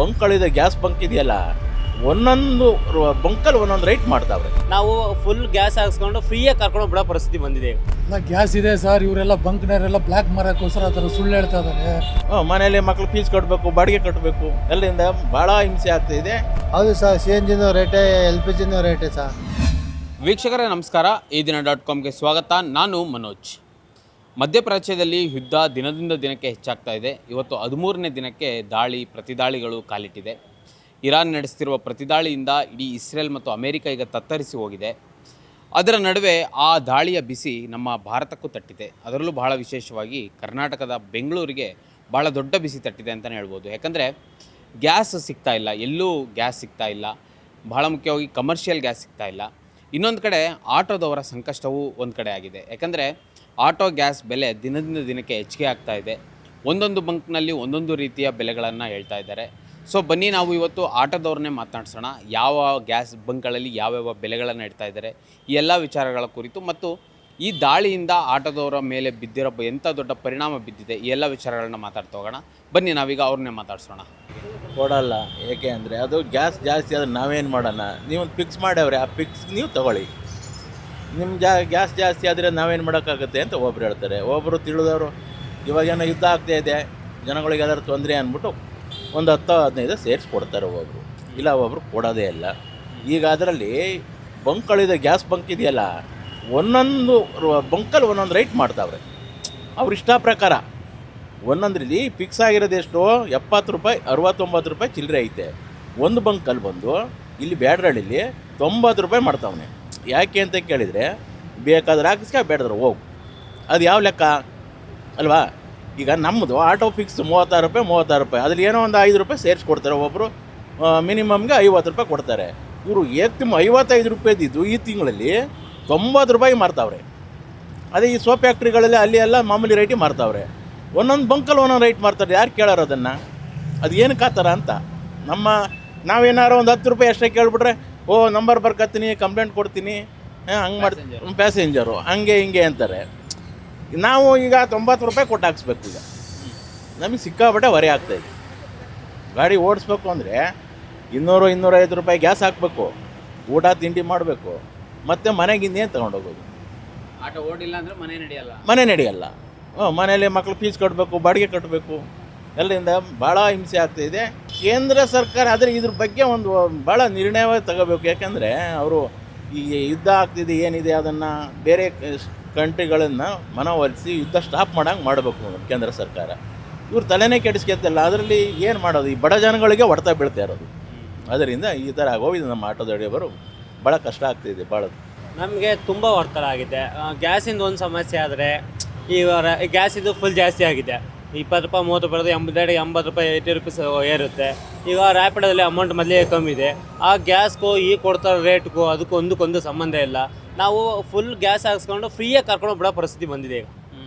ಬಂಕ್ಗಳಿದೆ, gas bunk ಇದೆಯಲ್ಲ, ಒಂದೊಂದು ಬಂಕಲ್ಲಿ ಒಂದೊಂದು ರೈಟ್ ಮಾಡ್ತಾವ್ರೆ. ನಾವು ಫುಲ್ ಗ್ಯಾಸ್ ಹಾಕ್ಸ್ಕೊಂಡು ಫ್ರೀಯಾಗಿ ಕರ್ಕೊಂಡು ಬಿಡೋ ಪರಿಸ್ಥಿತಿ ಬಂದಿದೆ. ಎಲ್ಲ ಗ್ಯಾಸ್ ಇದೆ ಸರ್, ಇವರೆಲ್ಲ ಬಂಕ್ನವರೆಲ್ಲ ಬ್ಲ್ಯಾಕ್ ಮಾರಕ್ಕೋಸ್ಕರ ಆ ಥರ ಸುಳ್ಳು ಹೇಳ್ತಾ ಇದ್ದಾರೆ. ಮನೇಲಿ ಮಕ್ಳು ಫೀಸ್ ಕಟ್ಟಬೇಕು, ಬಾಡಿಗೆ ಕಟ್ಟಬೇಕು, ಎಲ್ಲರಿಂದ ಭಾಳ ಹಿಂಸೆ ಆಗ್ತಾಯಿದೆ. ಹೌದು ಸರ್, CNGನೂ ರೇಟೇ, LPGನೂ ರೇಟೇ ಸರ್. ವೀಕ್ಷಕರೇ ನಮಸ್ಕಾರ, ಈ ದಿನ .comಗೆ ಸ್ವಾಗತ. ನಾನು ಮನೋಜ್. ಮಧ್ಯಪ್ರಾಚ್ಯದಲ್ಲಿ ಯುದ್ಧ ದಿನದಿಂದ ದಿನಕ್ಕೆ ಹೆಚ್ಚಾಗ್ತಾ ಇದೆ. ಇವತ್ತು 13ನೇ ದಿನಕ್ಕೆ ಪ್ರತಿದಾಳಿಗಳು ಕಾಲಿಟ್ಟಿದೆ. ಇರಾನ್ ನಡೆಸ್ತಿರುವ ಪ್ರತಿದಾಳಿಯಿಂದ ಇಡೀ ಇಸ್ರೇಲ್ ಮತ್ತು ಅಮೆರಿಕ ಈಗ ತತ್ತರಿಸಿ ಹೋಗಿದೆ. ಅದರ ನಡುವೆ ಆ ದಾಳಿಯ ಬಿಸಿ ನಮ್ಮ ಭಾರತಕ್ಕೂ ತಟ್ಟಿದೆ. ಅದರಲ್ಲೂ ಬಹಳ ವಿಶೇಷವಾಗಿ ಕರ್ನಾಟಕದ ಬೆಂಗಳೂರಿಗೆ ಭಾಳ ದೊಡ್ಡ ಬಿಸಿ ತಟ್ಟಿದೆ ಅಂತಲೇ ಹೇಳ್ಬೋದು. ಯಾಕಂದರೆ ಗ್ಯಾಸ್ ಸಿಗ್ತಾ ಇಲ್ಲ, ಎಲ್ಲೂ ಗ್ಯಾಸ್ ಸಿಗ್ತಾ ಇಲ್ಲ. ಬಹಳ ಮುಖ್ಯವಾಗಿ ಕಮರ್ಷಿಯಲ್ ಗ್ಯಾಸ್ ಸಿಗ್ತಾ ಇಲ್ಲ. ಇನ್ನೊಂದು ಕಡೆ ಆಟೋದವರ ಸಂಕಷ್ಟವೂ ಒಂದು ಕಡೆ ಆಗಿದೆ. ಯಾಕಂದರೆ ಆಟೋ ಗ್ಯಾಸ್ ಬೆಲೆ ದಿನದಿಂದ ದಿನಕ್ಕೆ ಹೆಚ್ಚಿಗೆ ಆಗ್ತಾ ಇದೆ. ಒಂದೊಂದು ಬಂಕ್ನಲ್ಲಿ ಒಂದೊಂದು ರೀತಿಯ ಬೆಲೆಗಳನ್ನು ಹೇಳ್ತಾ ಇದ್ದಾರೆ. ಸೊ ಬನ್ನಿ ನಾವು ಇವತ್ತು ಆಟೋದವ್ರನ್ನೇ ಮಾತನಾಡ್ಸೋಣ. ಯಾವ ಗ್ಯಾಸ್ ಬಂಕ್ಗಳಲ್ಲಿ ಯಾವ್ಯಾವ ಬೆಲೆಗಳನ್ನು ಇಡ್ತಾ ಇದ್ದಾರೆ, ಈ ಎಲ್ಲ ವಿಚಾರಗಳ ಕುರಿತು ಮತ್ತು ಈ ದಾಳಿಯಿಂದ ಆಟೋದವರ ಮೇಲೆ ಬಿದ್ದಿರೋ ಎಂಥ ದೊಡ್ಡ ಪರಿಣಾಮ ಬಿದ್ದಿದೆ, ಈ ಎಲ್ಲ ವಿಚಾರಗಳನ್ನ ಮಾತಾಡ್ತಾ ಹೋಗೋಣ. ಬನ್ನಿ ನಾವೀಗ ಅವ್ರನ್ನೇ ಮಾತಾಡ್ಸೋಣ. ಕೊಡಲ್ಲ, ಏಕೆ ಅಂದರೆ ಅದು ಗ್ಯಾಸ್ ಜಾಸ್ತಿ ಆದರೆ ನಾವೇನು ಮಾಡೋಣ? ನೀವೊಂದು ಫಿಕ್ಸ್ ಮಾಡ್ಯವ್ರೆ, ಆ ಫಿಕ್ಸ್ ನೀವು ತೊಗೊಳ್ಳಿ. ನಿಮ್ಮ ಗ್ಯಾಸ್ ಜಾಸ್ತಿ ಆದರೆ ನಾವೇನು ಮಾಡೋಕ್ಕಾಗುತ್ತೆ ಅಂತ ಒಬ್ರು ಹೇಳ್ತಾರೆ. ಒಬ್ಬರು ತಿಳಿದವರು ಇವಾಗೇನೋ ಯುದ್ಧ ಆಗ್ತಾಯಿದೆ, ಜನಗಳಿಗೆ ಎಲ್ಲರೂ ತೊಂದರೆ ಅಂದ್ಬಿಟ್ಟು ಒಂದು 10-15 ಸೇರಿಸ್ಕೊಡ್ತಾರೆ ಒಬ್ಬರು, ಇಲ್ಲ ಒಬ್ಬರು ಕೊಡೋದೇ ಇಲ್ಲ. ಈಗ ಅದರಲ್ಲಿ ಬಂಕ್ಗಳಿದೆ, ಗ್ಯಾಸ್ ಬಂಕ್ ಇದೆಯಲ್ಲ, ಒಂದೊಂದು ಬಂಕಲ್ಲಿ ಒಂದೊಂದು ರೈಟ್ ಮಾಡ್ತಾವ್ರೆ ಅವ್ರ ಇಷ್ಟ ಪ್ರಕಾರ. ಒಂದೊಂದ್ರಲ್ಲಿ ಫಿಕ್ಸ್ ಆಗಿರೋದು ಎಷ್ಟು, 70 ರೂಪಾಯಿ 69 ರೂಪಾಯಿ ಚಿಲ್ಲರೆ ಐತೆ. ಒಂದು ಬಂಕಲ್ಲಿ ಬಂದು ಇಲ್ಲಿ ಬ್ಯಾಡ್ರಳ್ಳಿಲಿ 90 ರೂಪಾಯಿ ಮಾಡ್ತಾವನೆ. ಯಾಕೆ ಅಂತ ಕೇಳಿದರೆ, ಬೇಕಾದ್ರೆ ಹಾಕಿಸ್ಕ, ಬೇಡದ್ರೆ ಹೋಗು. ಅದು ಯಾವ ಲೆಕ್ಕ ಅಲ್ವಾ? ಈಗ ನಮ್ಮದು ಆಟೋ ಫಿಕ್ಸ್ 36 ರೂಪಾಯಿ, ಅದ್ರಲ್ಲಿ ಏನೋ ಒಂದು 5 ರೂಪಾಯಿ ಸೇರಿಸ್ಕೊಡ್ತಾರೆ. ಒಬ್ಬರು ಮಿನಿಮಮ್ಗೆ 50 ರೂಪಾಯಿ ಕೊಡ್ತಾರೆ. ಇವರು ಏಕ್ತಿಮ್ಮ 55 ರೂಪಾಯಿದ್ದು ಈ ತಿಂಗಳಲ್ಲಿ 90 ರೂಪಾಯಿ ಮಾರ್ತಾವ್ರೆ. ಅದೇ ಈ ಸೋಪ್ ಫ್ಯಾಕ್ಟ್ರಿಗಳಲ್ಲಿ ಅಲ್ಲಿ ಎಲ್ಲ ಮಾಮೂಲಿ ರೇಟಿಗೆ ಮಾರ್ತಾವ್ರೆ. ಒಂದೊಂದು ಬಂಕಲ್ಲಿ ಒಂದೊಂದು ರೈಟ್ ಮಾಡ್ತಾರೆ. ಯಾರು ಕೇಳೋರು ಅದನ್ನು? ಅದು ಏನಕ್ಕೆ ಆ ಥರ ಅಂತ ನಾವೇನಾರು ಒಂದು 10 ರೂಪಾಯಿ ಅಷ್ಟೇ ಕೇಳಿಬಿಟ್ರೆ, ನಂಬರ್ ಬರ್ಕತ್ತೀನಿ, ಕಂಪ್ಲೇಂಟ್ ಕೊಡ್ತೀನಿ, ಹಂಗೆ ಮಾಡ್ತೀನಿ, ಪ್ಯಾಸೆಂಜರು ಹಂಗೆ ಹಿಂಗೆ ಅಂತಾರೆ. ನಾವು ಈಗ 90 ರೂಪಾಯಿ ಕೊಟ್ಟು ಹಾಕ್ಸ್ಬೇಕು. ಈಗ ನಮಗೆ ಸಿಕ್ಕಾಬಟ್ಟೆ ಹೊರೆ ಆಗ್ತಾಯಿದೆ. ಗಾಡಿ ಓಡಿಸ್ಬೇಕು ಅಂದರೆ 200-250 ರೂಪಾಯಿ ಗ್ಯಾಸ್ ಹಾಕಬೇಕು, ಊಟ ತಿಂಡಿ ಮಾಡಬೇಕು, ಮತ್ತು ಮನೆಗೆ ಇನ್ನೇನು ತೊಗೊಂಡೋಗೋದು. ಆಟೋ ಓಡಿಲ್ಲ ಅಂದರೆ ಮನೆ ನಡೆಯಲ್ಲ. ಮನೇಲಿ ಮಕ್ಳು ಫೀಸ್ ಕಟ್ಟಬೇಕು, ಬಾಡಿಗೆ ಕಟ್ಟಬೇಕು, ಎಲ್ಲರಿಂದ ಭಾಳ ಹಿಂಸೆ ಆಗ್ತಾಯಿದೆ. ಕೇಂದ್ರ ಸರ್ಕಾರ ಆದರೆ ಇದ್ರ ಬಗ್ಗೆ ಒಂದು ಭಾಳ ನಿರ್ಣಯವಾಗಿ ತಗೋಬೇಕು. ಯಾಕೆಂದರೆ ಅವರು ಈ ಯುದ್ಧ ಆಗ್ತಿದೆ ಏನಿದೆ ಅದನ್ನು ಬೇರೆ ಕಂಟ್ರಿಗಳನ್ನು ಮನವೊಲಿಸಿ ಯುದ್ಧ ಸ್ಟಾಪ್ ಮಾಡೋಂಗೆ ಮಾಡಬೇಕು ಕೇಂದ್ರ ಸರ್ಕಾರ. ಇವ್ರು ತಲೆನೇ ಕೆಡಿಸ್ಕೊತಿಲ್ಲ. ಅದರಲ್ಲಿ ಏನು ಮಾಡೋದು? ಈ ಬಡ ಜನಗಳಿಗೆ ಹೊಡ್ತಾ ಬೀಳ್ತಾ ಇರೋದು. ಅದರಿಂದ ಈ ಥರ ಆಗೋಗಿದೆ. ನಮ್ಮ ಆಟೋದ ಡ್ರೈವರು ಭಾಳ ಕಷ್ಟ ಆಗ್ತಿದೆ. ಭಾಳ ನಮಗೆ ತುಂಬ ಒತ್ತಡ ಆಗಿದೆ. ಗ್ಯಾಸಿಂದ ಒಂದು ಸಮಸ್ಯೆ ಆದರೆ ಈಗ ಗ್ಯಾಸಿಂದು ಫುಲ್ ಜಾಸ್ತಿ ಆಗಿದೆ. 20 ರೂಪಾಯಿ 30 ರೂಪಾಯಿ 80 ರೂಪಾಯಿ 80 ರೂಪೀಸ್ ಏರುತ್ತೆ. ಈಗ ರ್ಯಾಪಿಡಲ್ಲಿ ಅಮೌಂಟ್ ಮೊದಲೇ ಕಮ್ಮಿ ಇದೆ. ಆ ಗ್ಯಾಸ್ಗೂ ಈ ಕೊಡ್ತಾರೋ ರೇಟ್ಗೂ ಅದಕ್ಕೂ ಒಂದಕ್ಕೊಂದು ಸಂಬಂಧ ಇಲ್ಲ. ನಾವು ಫುಲ್ ಗ್ಯಾಸ್ ಹಾಕ್ಸ್ಕೊಂಡು ಫ್ರೀಯಾಗಿ ಕರ್ಕೊಂಡು ಬಿಡೋ ಪರಿಸ್ಥಿತಿ ಬಂದಿದೆ.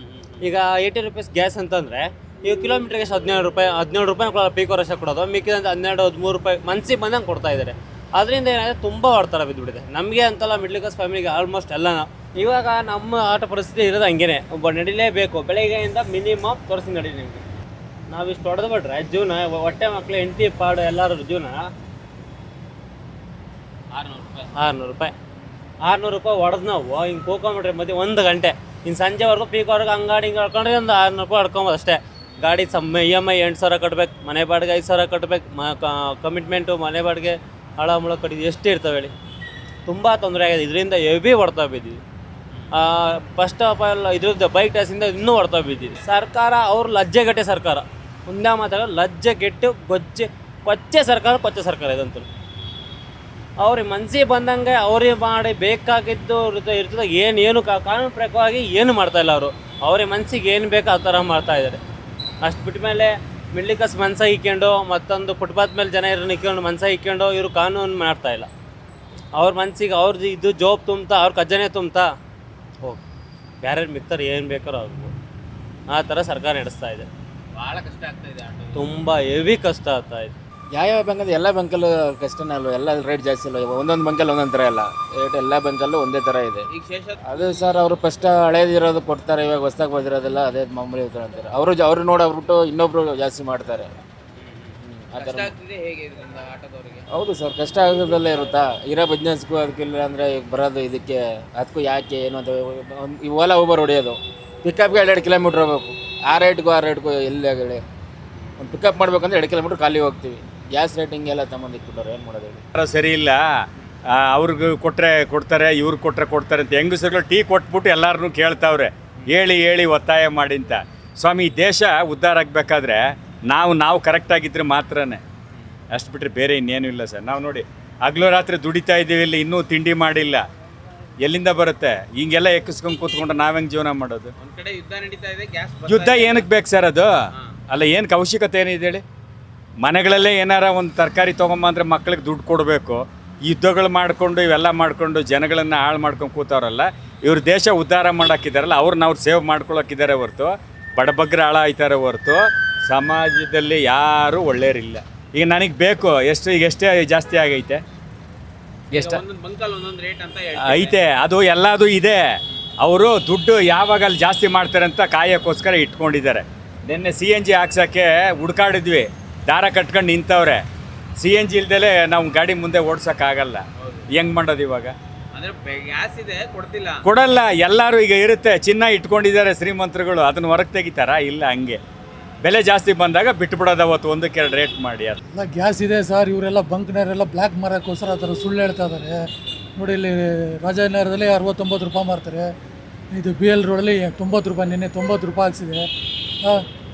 ಈಗ 80 ರೂಪೀಸ್ ಗ್ಯಾಸ್ ಅಂತಂದರೆ ಈಗ ಕಿಲೋಮೀಟ್ರಿಗೆ 17 ರೂಪಾಯಿ ಪೀಕ್ ವರ್ಷ ಕೊಡೋದು, ಮಿಕ್ಕಿದಂತೆ 12-13 ರೂಪಾಯಿ ಮನ್ಸಿಗೆ ಬಂದಂಗೆ ಕೊಡ್ತಾ ಇದ್ದಾರೆ. ಅದರಿಂದ ಏನಾದರೆ ತುಂಬ ಒತ್ತಡ ಬಿದ್ದುಬಿಟ್ಟಿದೆ ನಮಗೆ ಅಂತಲ್ಲ, ಮಿಡ್ಲ್ ಕ್ಲಾಸ್ ಫ್ಯಾಮಿಲಿಗೆ ಆಲ್ಮೋಸ್ಟ್ ಎಲ್ಲ. ಇವಾಗ ನಮ್ಮ ಆಟೋ ಪರಿಸ್ಥಿತಿ ಇರೋದು ಹಂಗೇ, ಒಬ್ಬ ನಡಿಲೇಬೇಕು. ಬೆಳಗ್ಗೆಯಿಂದ ಮಿನಿಮಮ್ ತೋರಿಸಿ ನಡೀಲಿ. ನಿಮಗೆ ನಾವಿಷ್ಟು ಹೊಡೆದು ಬಿಟ್ರೆ ಜೀವನ, ಹೊಟ್ಟೆ ಮಕ್ಕಳು, ಹೆಂಡತಿ ಪಾಡು ಎಲ್ಲರೂ ಜೀವನ 600 ರೂಪಾಯಿ ಹೊಡೆದು ನಾವು ಹಿಂಗೆ ಕೂಕೊಂಬಿಟ್ರೆ ಮಧ್ಯೆ 1 ಗಂಟೆ, ಇನ್ನು ಸಂಜೆವರೆಗೂ ಪೀಕ್ವರೆಗೂ ಅಂಗಡಿ ಹಿಂಗೆ ಹೊಡ್ಕೊಂಡ್ರೆ ಒಂದು 600 ರೂಪಾಯಿ ಹೊಡ್ಕೊಬೋದು ಅಷ್ಟೇ. ಗಾಡಿ EMI 8,000 ಕಟ್ಟಬೇಕು, ಮನೆ ಬಾಡಿಗೆ 5,000 ಕಟ್ಟಬೇಕು, ಕಮಿಟ್ಮೆಂಟು, ಮನೆ ಬಾಡಿಗೆ, ಹಳ ಮುಳ ಕಟ್ಟಿದ್ದು ಎಷ್ಟು ಇರ್ತವೆ ಹೇಳಿ. ತುಂಬ ತೊಂದರೆ ಆಗಿದೆ. ಇದರಿಂದ ಹೆವಿ ಹೊಡ್ತಾ ಬಿದ್ದೀವಿ. ಫಸ್ಟ್ ಆಫ್ ಆಲ್ ಇದ್ರದ್ದು ಬೈಕ್ ಟ್ಯಾಕ್ಸಿಂದ ಇನ್ನೂ ಹೊಡ್ತಾ ಬಿದ್ದೀವಿ. ಸರ್ಕಾರ ಅವ್ರು ಲಜ್ಜೆಗೆಟ್ಟೆ ಸರ್ಕಾರ, ಮುಂದೆ ಮಾತಾಡೋ ಲಜ್ಜೆಗೆಟ್ಟು ಕೊಚ್ಚೆ ಸರ್ಕಾರ ಇದಂತೂ. ಅವ್ರಿಗೆ ಮನಸ್ಸಿಗೆ ಬಂದಂಗೆ ಅವ್ರಿಗೆ ಮಾಡಿ ಬೇಕಾಗಿದ್ದು ಇರ್ತದೆ. ಏನು ಕಾನೂನು ಪ್ರಕಾರವಾಗಿ ಏನು ಮಾಡ್ತಾಯಿಲ್ಲ ಅವರು. ಅವ್ರಿಗೆ ಮನಸ್ಸಿಗೆ ಏನು ಬೇಕೋ ಆ ಥರ ಮಾಡ್ತಾಯಿದ್ದಾರೆ. ಅಷ್ಟು ಬಿಟ್ಟ ಮೇಲೆ ಮಿಡ್ಲ್ ಕ್ಲಾಸ್ ಮನಸ್ಸಾಗಿ ಇಕ್ಕೊಂಡು, ಮತ್ತೊಂದು ಫುಟ್ಪಾತ್ ಮೇಲೆ ಜನ ಇರೋ ನಿಕ್ಕೊಂಡು ಮನಸ್ಸಾಗಿ ಇಕ್ಕೊಂಡು ಇವರು ಕಾನೂನು ಮಾಡ್ತಾಯಿಲ್ಲ. ಅವ್ರ ಮನಸ್ಸಿಗೆ ಅವ್ರದ್ದು ಇದು ಜಾಬ್ ತುಂಬ್ತಾ, ಅವ್ರ ಖಜಾನೆ ತುಂಬ್ತಾ ಹೋಗಿ ಬೇರೆ ಮಿಕ್ತಾರೆ ಏನು ಬೇಕಾರೋ ಅವ್ರಿಗೂ. ಆ ಥರ ಸರ್ಕಾರ ನಡೆಸ್ತಾ ಇದೆ. ಭಾಳ ಕಷ್ಟ ಆಗ್ತಾಯಿದೆ. ತುಂಬ ಹೆವಿ ಕಷ್ಟ ಆಗ್ತಾಯಿದೆ. ಯಾವ ಬ್ಯಾಂಕ್ ಅಂದರೆ ಎಲ್ಲ ಬ್ಯಾಂಕಲ್ಲೂ ಕಷ್ಟನೇ ಅಲ್ವ, ಎಲ್ಲ ರೇಟ್ ಜಾಸ್ತಿ ಅಲ್ವ. ಒಂದೊಂದು ಬ್ಯಾಂಕಲ್ಲಿ ಒಂದೊಂದು ಥರ ಇಲ್ಲ ರೇಟ್, ಎಲ್ಲ ಬ್ಯಾಂಕಲ್ಲೂ ಒಂದೇ ಥರ ಇದೆ. ಈಗ ಅದು ಸರ್ ಅವರು ಫಸ್ಟ್ ಹಳೇದಿರೋದು ಕೊಡ್ತಾರೆ, ಇವಾಗ ಹೊಸ್ದಾಗಿ ಬಂದಿರೋದಿಲ್ಲ ಅದೇ ಮಾಮೂಲಿ ಅಂತಾರೆ. ಅವರು ನೋಡೋಗ್ಬಿಟ್ಟು ಇನ್ನೊಬ್ರು ಜಾಸ್ತಿ ಮಾಡ್ತಾರೆ. ಆ ಥರ. ಆಗ್ತಿದೆ ಹೇಗೆ ಇದರಿಂದ ಆಟೋದವರಿಗೆ? ಹೌದು ಸರ್, ಕಷ್ಟ ಆಗೋದಲ್ಲೇ ಇರುತ್ತಾ, ಇರೋ ಬಿಸ್ನೆಸ್ಗೂ ಅದಕ್ಕಿಲ್ಲ ಅಂದರೆ ಬರೋದು ಇದಕ್ಕೆ ಅದಕ್ಕೂ ಯಾಕೆ ಏನು ಅಂತ ಈ ಓಲಾ ಊಬರ್ ಹೊಡೆಯೋದು. ಪಿಕಪ್ಗೆ 2 ಕಿಲೋಮೀಟ್ರ್ ಹೋಗ್ಬೇಕು, ಆ ರೇಟ್ಗೂ ಎಲ್ಲಿ ಆಗಲಿ. ಒಂದು ಪಿಕಪ್ ಮಾಡ್ಬೇಕಂದ್ರೆ 2 ಕಿಲೋಮೀಟ್ರ್ ಖಾಲಿ ಹೋಗ್ತೀವಿ. ಗ್ಯಾಸ್ ರೇಟಿಂಗ್ ಎಲ್ಲ ತಗೊಂಡಿಟ್ಬಿಟ್ಟವ್ರು, ಏನು ಮಾಡೋದು ಹೇಳಿ. ಸರಿ ಇಲ್ಲ, ಅವ್ರಿಗೆ ಕೊಟ್ಟರೆ ಕೊಡ್ತಾರೆ, ಇವ್ರಿಗೆ ಕೊಡ್ತಾರೆ ಅಂತ ಹೆಂಗಸರುಗಳು ಟೀ ಕೊಟ್ಬಿಟ್ಟು ಎಲ್ಲರನ್ನೂ ಕೇಳ್ತಾವ್ರೆ, ಹೇಳಿ ಒತ್ತಾಯ ಮಾಡಿ ಅಂತ. ಸ್ವಾಮಿ, ಈ ದೇಶ ಉದ್ಧಾರ ಆಗಬೇಕಾದ್ರೆ ನಾವು ಕರೆಕ್ಟಾಗಿದ್ದರೆ ಮಾತ್ರನೇ, ಅಷ್ಟು ಬಿಟ್ಟರೆ ಬೇರೆ ಇನ್ನೇನು ಇಲ್ಲ ಸರ್. ನಾವು ನೋಡಿ ಹಗಲು ರಾತ್ರಿ ದುಡಿತಾ ಇದ್ದೀವಿ, ಇಲ್ಲಿ ಇನ್ನೂ ತಿಂಡಿ ಮಾಡಿಲ್ಲ, ಎಲ್ಲಿಂದ ಬರುತ್ತೆ? ಹಿಂಗೆಲ್ಲ ಎಕ್ಕಿಸ್ಕೊಂಡು ಕೂತ್ಕೊಂಡು ನಾವು ಹೆಂಗೆ ಜೀವನ ಮಾಡೋದು? ಒಂದ್ ಕಡೆ ಯುದ್ಧ ನಡೀತಾ ಇದೆ, ಗ್ಯಾಸ್ ಯುದ್ಧ ಏನಕ್ಕೆ ಬೇಕು ಸರ್? ಅದು ಅಲ್ಲ, ಏನಕ್ಕೆ ಅವಶ್ಯಕತೆ ಏನಿದೆ ಹೇಳಿ? ಮನೆಗಳಲ್ಲೇ ಏನಾರ ಒಂದು ತರಕಾರಿ ತೊಗೊಂಬಂದ್ರೆ ಮಕ್ಳಿಗೆ ದುಡ್ಡು ಕೊಡಬೇಕು. ಯುದ್ಧಗಳು ಮಾಡಿಕೊಂಡು ಇವೆಲ್ಲ ಮಾಡಿಕೊಂಡು ಜನಗಳನ್ನು ಹಾಳು ಮಾಡ್ಕೊಂಡು ಕೂತವ್ರಲ್ಲ, ಇವ್ರ ದೇಶ ಉದ್ಧಾರ ಮಾಡೋಕ್ಕಿದ್ದಾರಲ್ಲ, ಅವ್ರನ್ನ ಸೇವ್ ಮಾಡ್ಕೊಳಕ್ಕಿದ್ದಾರೆ ಹೊರತು ಬಡಬಗ್ರ ಹಾಳ ಆಯ್ತಾರೆ ಹೊರತು ಸಮಾಜದಲ್ಲಿ ಯಾರೂ ಒಳ್ಳೆಯರಿಲ್ಲ. ಈಗ ನನಗೆ ಬೇಕು ಎಷ್ಟು, ಈಗ ಎಷ್ಟೇ ಜಾಸ್ತಿ ಆಗೈತೆ, ಎಷ್ಟು ಒಂದೊಂದು ಬಂಕಲ್ಲಿ ಒಂದೊಂದು ರೇಟ್ ಅಂತ ಐತೆ, ಅದು ಎಲ್ಲದು ಇದೆ. ಅವರು ದುಡ್ಡು ಯಾವಾಗ ಅಲ್ಲಿ ಜಾಸ್ತಿ ಮಾಡ್ತಾರೆ ಅಂತ ಕಾಯೋಕ್ಕೋಸ್ಕರ ಇಟ್ಕೊಂಡಿದ್ದಾರೆ. ನಿನ್ನೆ CNG ಹಾಕ್ಸೋಕ್ಕೆ ಹುಡ್ಕಾಡಿದ್ವಿ, ದಾರ ಕಟ್ಕೊಂಡು ನಿಂತವ್ರೆ. CNG ಇಲ್ದಲೇ ನಾವು ಗಾಡಿ ಮುಂದೆ ಓಡ್ಸೋಕ್ಕಾಗಲ್ಲ. ಹೆಂಗೆ ಮಾಡೋದು ಇವಾಗ? ಅಂದ್ರೆ ಗ್ಯಾಸ್ ಇದೆ, ಕೊಡ್ತಿಲ್ಲ, ಕೊಡಲ್ಲ. ಎಲ್ಲರೂ ಈಗ ಇರುತ್ತೆ, ಚಿನ್ನ ಇಟ್ಕೊಂಡಿದ್ದಾರೆ ಶ್ರೀಮಂತರುಗಳು, ಅದನ್ನು ಹೊರಗೆ ತೆಗಿತಾರಾ? ಇಲ್ಲ, ಹಂಗೆ ಬೆಲೆ ಜಾಸ್ತಿ ಬಂದಾಗ ಬಿಟ್ಬಿಡೋದು, ಅವತ್ತು 1-2 ರೇಟ್ ಮಾಡಿ. ಅದು ಎಲ್ಲ ಗ್ಯಾಸ್ ಇದೆ ಸರ್, ಇವರೆಲ್ಲ ಬಂಕ್ನವರೆಲ್ಲ ಬ್ಲ್ಯಾಕ್ ಮಾರೋಕ್ಕೋಸ್ಕರ ಆ ಥರ ಸುಳ್ಳು ಹೇಳ್ತಾ ಇದ್ದಾರೆ. ನೋಡಿ, ಇಲ್ಲಿ ರಾಜನಗರದಲ್ಲಿ 69 ರೂಪಾಯಿ ಮಾರ್ತಾರೆ, ಇದು BL ರೋಡಲ್ಲಿ 90 ರೂಪಾಯಿ, ನಿನ್ನೆ 90 ರೂಪಾಯಿ ಹಾಕ್ಸಿದೆ.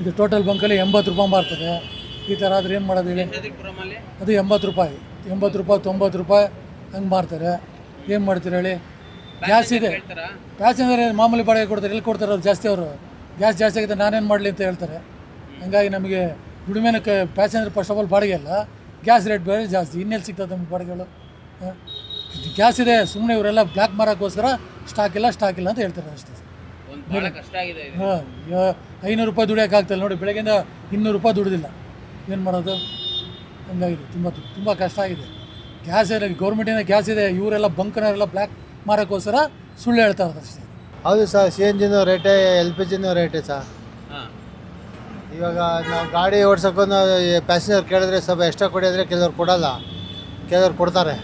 ಇದು ಟೋಟಲ್ ಬಂಕಲ್ಲಿ 80 ರೂಪಾಯಿ ಮಾರ್ತಾರೆ. ಈ ಥರ ಆದ್ರೆ ಏನು ಮಾಡೋದು ಹೇಳಿ? ಅದು 80 ರೂಪಾಯಿ, 90 ರೂಪಾಯಿ ಹಂಗೆ ಮಾರ್ತಾರೆ. ಏನು ಮಾಡ್ತೀರಿ ಹೇಳಿ? ಗ್ಯಾಸ್ ಇದೆ, ಪ್ಯಾಸೆಂಜರ್ ಮಾಮೂಲಿ ಬಾಡಿಗೆ ಕೊಡ್ತಾರೆ, ಎಲ್ಲಿ ಕೊಡ್ತಾರೆ ಅವ್ರು? ಜಾಸ್ತಿ ಅವರು ಗ್ಯಾಸ್ ಜಾಸ್ತಿ ಆಗಿದೆ, ನಾನೇನು ಮಾಡಲಿ ಅಂತ ಹೇಳ್ತಾರೆ. ಹಂಗಾಗಿ ನಮಗೆ ದುಡಿಮೆನ ಪ್ಯಾಸೆಂಜರ್ ಫಸ್ಟ್ ಆಫ್ ಆಲ್ ಬಾಡಿಗೆ ಅಲ್ಲ, ಗ್ಯಾಸ್ ರೇಟ್ ಬೇರೆ ಜಾಸ್ತಿ, ಇನ್ನೆಲ್ಲಿ ಸಿಗ್ತದೆ ನಮಗೆ ಬಾಡಿಗೆಗಳು? ಗ್ಯಾಸ್ ಇದೆ, ಸುಮ್ಮನೆ ಇವರೆಲ್ಲ ಬ್ಲ್ಯಾಕ್ ಮಾರೋಕ್ಕೋಸ್ಕರ ಸ್ಟಾಕ್ ಇಲ್ಲ ಅಂತ ಹೇಳ್ತಾರೆ ಅಷ್ಟೇ. ಹಾಂ, 500 ರೂಪಾಯಿ ದುಡಿಯೋಕ್ಕಾಗ್ತಲ್ಲ ನೋಡಿ, ಬೆಳಗ್ಗೆಯಿಂದ 200 ರೂಪಾಯಿ ದುಡಿದಿಲ್ಲ, ಏನು ಮಾಡೋದು? ಹಂಗಾಗಿದೆ, ತುಂಬ ಕಷ್ಟ ಆಗಿದೆ. ಗ್ಯಾಸ್ ಇದೆ, ಗೌರ್ಮೆಂಟಿಂದ ಗ್ಯಾಸ್ ಇದೆ, ಇವರೆಲ್ಲ ಬಂಕ್ನವರೆಲ್ಲ ಬ್ಲ್ಯಾಕ್ ಮಾರೋಕ್ಕೋಸ್ಕರ ಸುಳ್ಳು ಹೇಳ್ತಾ ಇರ್ತಾರೆ ಅಷ್ಟೇ. ಹೌದು ಸರ್, CNGನೂ ರೇಟೇ, LPGನೂ ರೇಟೇ ಸರ್. ಇವಾಗ ನಾವು ಗಾಡಿ ಓಡ್ಸೋಕ್ಕೂ ಪ್ಯಾಸೆಂಜರ್ ಕೇಳಿದ್ರೆ ಸ್ವಲ್ಪ ಎಕ್ಸ್ಟ್ರಾ ಕೊಡಿ ಅಂದರೆ ಕೆಲವ್ರು ಕೊಡಲ್ಲ, ಕೆಲವ್ರು ಕೊಡ್ತಾರೆ.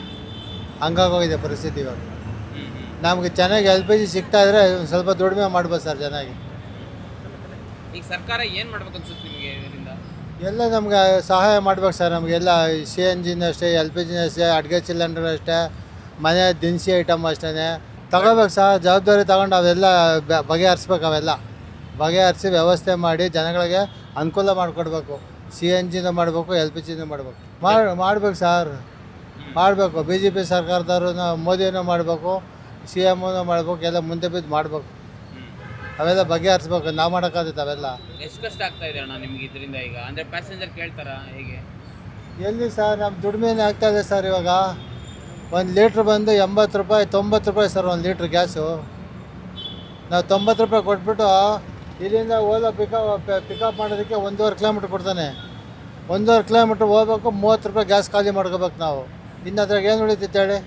ಹಂಗಾಗೋಗಿದೆ ಪರಿಸ್ಥಿತಿ ಇವಾಗ. ನಮಗೆ ಚೆನ್ನಾಗಿ LPG ಸಿಗ್ತಾ ಇದ್ರೆ ಸ್ವಲ್ಪ ದುಡಿಮೆ ಮಾಡ್ಬೋದು ಸರ್ ಚೆನ್ನಾಗಿ. ಈಗ ಸರ್ಕಾರ ಏನು ಮಾಡ್ಬೇಕು ಅನ್ಸುತ್ತೆ ನಿಮಗೆ ಇದರಿಂದ? ಎಲ್ಲ ನಮ್ಗೆ ಸಹಾಯ ಮಾಡ್ಬೇಕು ಸರ್. ನಮಗೆಲ್ಲ CNGನೂ ಅಷ್ಟೇ, LPGನೂ ಅಷ್ಟೇ, ಅಡುಗೆ ಸಿಲಿಂಡರ್ ಅಷ್ಟೇ, ಮನೆ ದಿನಸಿ ಐಟಮ್ ಅಷ್ಟೇ ತಗೋಬೇಕು ಸರ್. ಜವಾಬ್ದಾರಿ ತಗೊಂಡು ಅವೆಲ್ಲ ಬಗೆಹರಿಸ್ಬೇಕು. ಅವೆಲ್ಲ ಬಗೆಹರಿಸಿ ವ್ಯವಸ್ಥೆ ಮಾಡಿ ಜನಗಳಿಗೆ ಅನುಕೂಲ ಮಾಡಿಕೊಡ್ಬೇಕು. CNGನೂ ಮಾಡಬೇಕು, LPGನೂ ಮಾಡಬೇಕು. ಮಾಡ್ಬೇಕು ಸರ್, ಮಾಡಬೇಕು. BJP ಸರ್ಕಾರದವರು ಮೋದಿನೂ ಮಾಡಬೇಕು, CMನೂ ಮಾಡಬೇಕು, ಎಲ್ಲ ಮುಂದೆ ಬಿದ್ದು ಮಾಡಬೇಕು. ಅವೆಲ್ಲ ಬಗೆಹರಿಸ್ಬೇಕು. ನಾವು ಮಾಡೋಕ್ಕಾಗುತ್ತೆ ಅವೆಲ್ಲ. ಎಷ್ಟು ಕಷ್ಟ ಆಗ್ತಾ ಇದೆ ಅಣ್ಣ ನಿಮ್ಗೆ ಇದರಿಂದ? ಈಗ ಅಂದರೆ ಪ್ಯಾಸೆಂಜರ್ ಕೇಳ್ತಾರಾ ಹೇಗೆ? ಎಲ್ಲಿ ಸರ್, ನಮ್ಮ ದುಡಿಮೆನೇ ಆಗ್ತಾ ಇದೆ ಸರ್. ಇವಾಗ 1 ಲೀಟ್ರ್ ಬಂದು 80 ರೂಪಾಯಿ 90 ರೂಪಾಯಿ ಸರ್ 1 ಲೀಟ್ರ್ ಗ್ಯಾಸು. ನಾವು 90 ರೂಪಾಯಿ ಕೊಟ್ಬಿಟ್ಟು ಇಲ್ಲಿಂದ ಓಲಾ ಪಿಕಪ್ ಮಾಡೋದಕ್ಕೆ 1.5 ಕಿಲೋಮೀಟ್ರ್ ಕೊಡ್ತಾನೆ. 1.5 ಕಿಲೋಮೀಟ್ರ್ ಹೋಗ್ಬೇಕು, 30 ರೂಪಾಯಿ ಗ್ಯಾಸ್ ಖಾಲಿ ಮಾಡ್ಕೋಬೇಕು ನಾವು. ಇನ್ನು ಅದ್ರಾಗ ಏನು ಉಳಿತೈತೆ ಹೇಳಿ?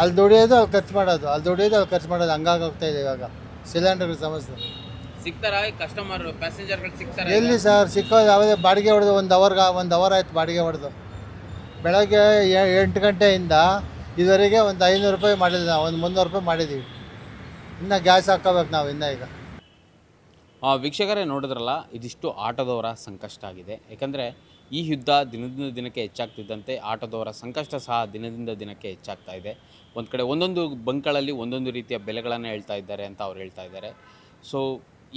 ಅಲ್ಲಿ ದುಡಿಯೋದು ಅಲ್ಲಿ ಖರ್ಚು ಮಾಡೋದು, ಹಂಗಾಗೋಗ್ತಾ ಇದೆ ಇವಾಗ ಸಿಲಿಂಡರ್ಗೆ ಸಮಸ್ಯೆ. ಸಿಗ್ತಾರಾ ಕಸ್ಟಮರ್ ಪ್ಯಾಸೆಂಜರ್ಗಳು ಸಿಗ್ತಾರಾ? ಎಲ್ಲಿ ಸರ್ ಸಿಕ್ಕೋದು? ಯಾವುದೇ ಬಾಡಿಗೆ ಹೊಡೆದು 1 ಅವರ್ ಆಯ್ತು ಬಾಡಿಗೆ ಹೊಡೆದು. ಬೆಳಗ್ಗೆ 8 ಗಂಟೆಯಿಂದ ಇದುವರೆಗೆ ಒಂದು 500 ರೂಪಾಯಿ ಮಾಡಿಲ್ಲ, ನಾವು ಒಂದು 300 ರೂಪಾಯಿ ಮಾಡಿದ್ದೀವಿ. ಇನ್ನು ಗ್ಯಾಸ್ ಹಾಕೋಬೇಕು ನಾವು ಈಗ. ವೀಕ್ಷಕರೇ ನೋಡಿದ್ರಲ್ಲ, ಇದಿಷ್ಟು ಆಟೋದವರ ಸಂಕಷ್ಟ ಆಗಿದೆ. ಯಾಕಂದರೆ ಈ ಯುದ್ಧ ದಿನದಿಂದ ದಿನಕ್ಕೆ ಹೆಚ್ಚಾಗ್ತಿದ್ದಂತೆ ಆಟೋದವರ ಸಂಕಷ್ಟ ಸಹ ದಿನದಿಂದ ದಿನಕ್ಕೆ ಹೆಚ್ಚಾಗ್ತಾ ಇದೆ. ಒಂದು ಕಡೆ ಒಂದೊಂದು ಬಂಕ್ಗಳಲ್ಲಿ ಒಂದೊಂದು ರೀತಿಯ ಬೆಲೆಗಳನ್ನು ಹೇಳ್ತಾ ಇದ್ದಾರೆ ಅಂತ ಅವ್ರು ಹೇಳ್ತಾ ಇದ್ದಾರೆ. ಸೊ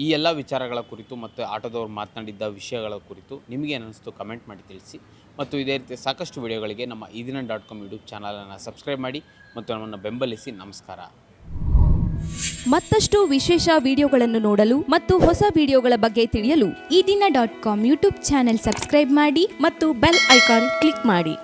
ಈ ಎಲ್ಲ ವಿಚಾರಗಳ ಕುರಿತು ಮತ್ತು ಆಟೋದವ್ರು ಮಾತನಾಡಿದ್ದ ವಿಷಯಗಳ ಕುರಿತು ನಿಮಗೇನು ಅನ್ನಿಸ್ತು ಕಮೆಂಟ್ ಮಾಡಿ ತಿಳಿಸಿ. ಮತ್ತು ಇದೇ ರೀತಿ ಸಾಕಷ್ಟು ವಿಡಿಯೋಗಳಿಗೆ ನಮ್ಮ ಈದಿನ.com ಯೂಟ್ಯೂಬ್ ಚಾನಲನ್ನು ಸಬ್ಸ್ಕ್ರೈಬ್ ಮಾಡಿ ಮತ್ತು ನಮ್ಮನ್ನು ಬೆಂಬಲಿಸಿ. ನಮಸ್ಕಾರ. ಮತ್ತಷ್ಟು ವಿಶೇಷ ವಿಡಿಯೋಗಳನ್ನು ನೋಡಲು ಮತ್ತು ಹೊಸ ವಿಡಿಯೋಗಳ ಬಗ್ಗೆ ತಿಳಿಯಲು ಈದಿನ.com ಯೂಟ್ಯೂಬ್ ಚಾನೆಲ್ ಸಬ್ಸ್ಕ್ರೈಬ್ ಮಾಡಿ ಮತ್ತು ಬೆಲ್ ಐಕಾನ್ ಕ್ಲಿಕ್ ಮಾಡಿ.